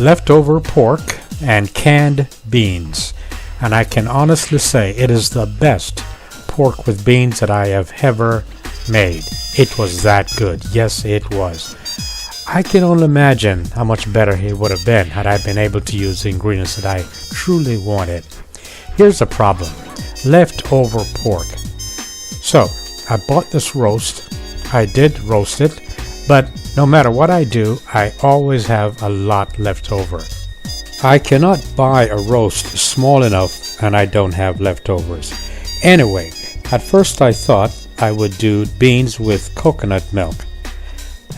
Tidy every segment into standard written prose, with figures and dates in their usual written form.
leftover pork and canned beans, and I can honestly say it is the best pork with beans that I have ever made. It was that good. Yes, it was. I can only imagine how much better it would have been had I been able to use the ingredients that I truly wanted. Here's the problem: leftover pork. So I bought this roast. I did roast it, but no matter what I do, I always have a lot left over. I cannot buy a roast small enough and I don't have leftovers. Anyway, at first I thought I would do beans with coconut milk.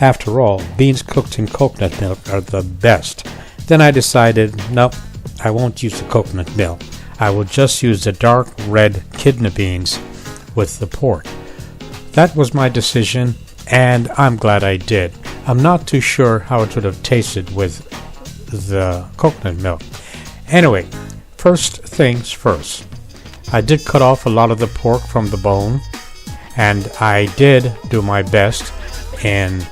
After all, beans cooked in coconut milk are the best. Then I decided, nope, I won't use the coconut milk. I will just use the dark red kidney beans with the pork. That was my decision, and I'm glad I did. I'm not too sure how it would have tasted with the coconut milk. Anyway, first things first. I did cut off a lot of the pork from the bone, and I did do my best in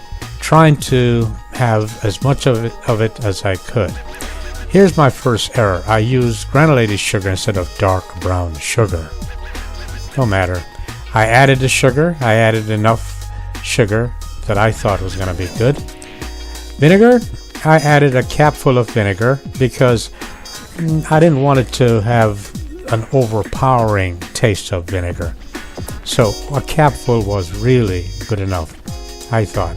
trying to have as much of it as I could. Here's my first error. I used granulated sugar instead of dark brown sugar. No matter. I added the sugar. I added enough sugar that I thought was going to be good. Vinegar, I added a capful of vinegar because I didn't want it to have an overpowering taste of vinegar. So a capful was really good enough, I thought.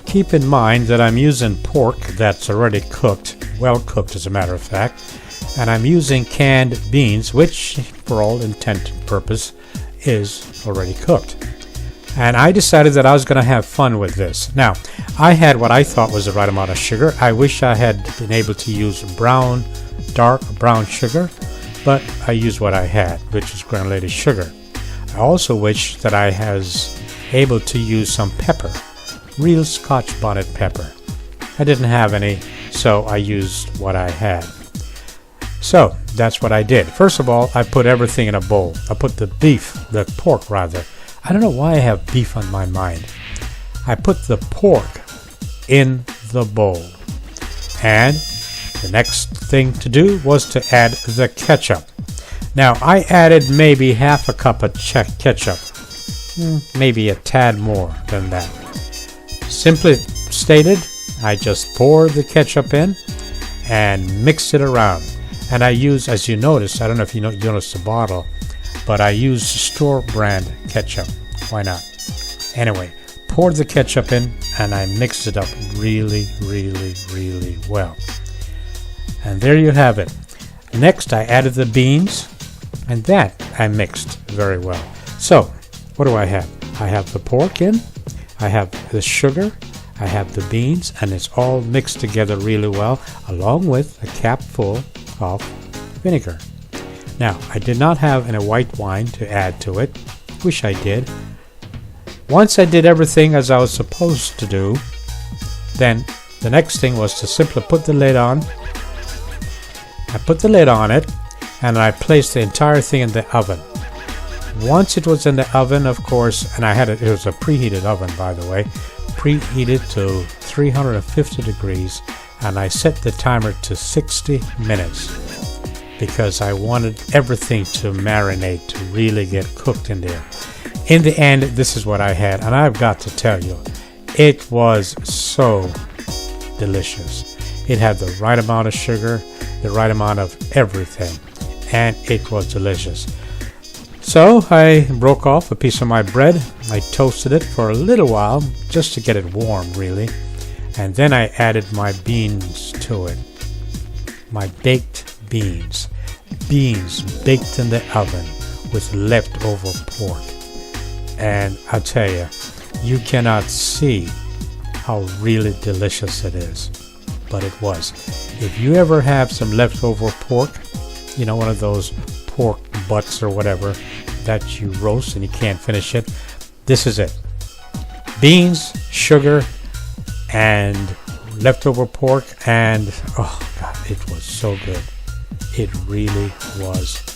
Keep in mind that I'm using pork that's already cooked, well cooked as a matter of fact, and I'm using canned beans, which for all intent and purpose is already cooked. And I decided that I was going to have fun with this. Now, I had what I thought was the right amount of sugar. I wish I had been able to use dark brown sugar, but I used what I had, which was granulated sugar. I also wish that I was able to use some pepper, real Scotch bonnet pepper. I didn't have any, so I used what I had. So that's what I did. First of all, I put everything in a bowl. I put the pork rather. I don't know why I have beef on my mind. I put the pork in the bowl. And the next thing to do was to add the ketchup. Now, I added maybe half a cup of ketchup. Maybe a tad more than that. Simply stated, I just poured the ketchup in and mixed it around. And I use, as you notice, I don't know if you noticed the bottle, but I used store brand ketchup. Why not? Anyway, poured the ketchup in and I mixed it up really, really, really well. And there you have it. Next, I added the beans, and that I mixed very well. So, what do I have? I have the pork in, I have the sugar, I have the beans, and it's all mixed together really well, along with a capful of vinegar. Now, I did not have any white wine to add to it. Wish I did. Once I did everything as I was supposed to do, then the next thing was to simply put the lid on. I put the lid on it, and I placed the entire thing in the oven. Once it was in the oven, of course, and it was a preheated oven, by the way, preheated to 350 degrees, and I set the timer to 60 minutes because I wanted everything to marinate, to really get cooked in there. In the end, this is what I had, and I've got to tell you, it was so delicious. It had the right amount of sugar, the right amount of everything, and it was delicious. So I broke off a piece of my bread. I toasted it for a little while just to get it warm, really, and then I added my beans to it. My baked beans baked in the oven with leftover pork. And I'll tell you, you cannot see how really delicious it is, but it was. If you ever have some leftover pork, one of those pork butts or whatever that you roast and you can't finish it, this is it. Beans, sugar, and leftover pork, and oh God, it was so good. It really was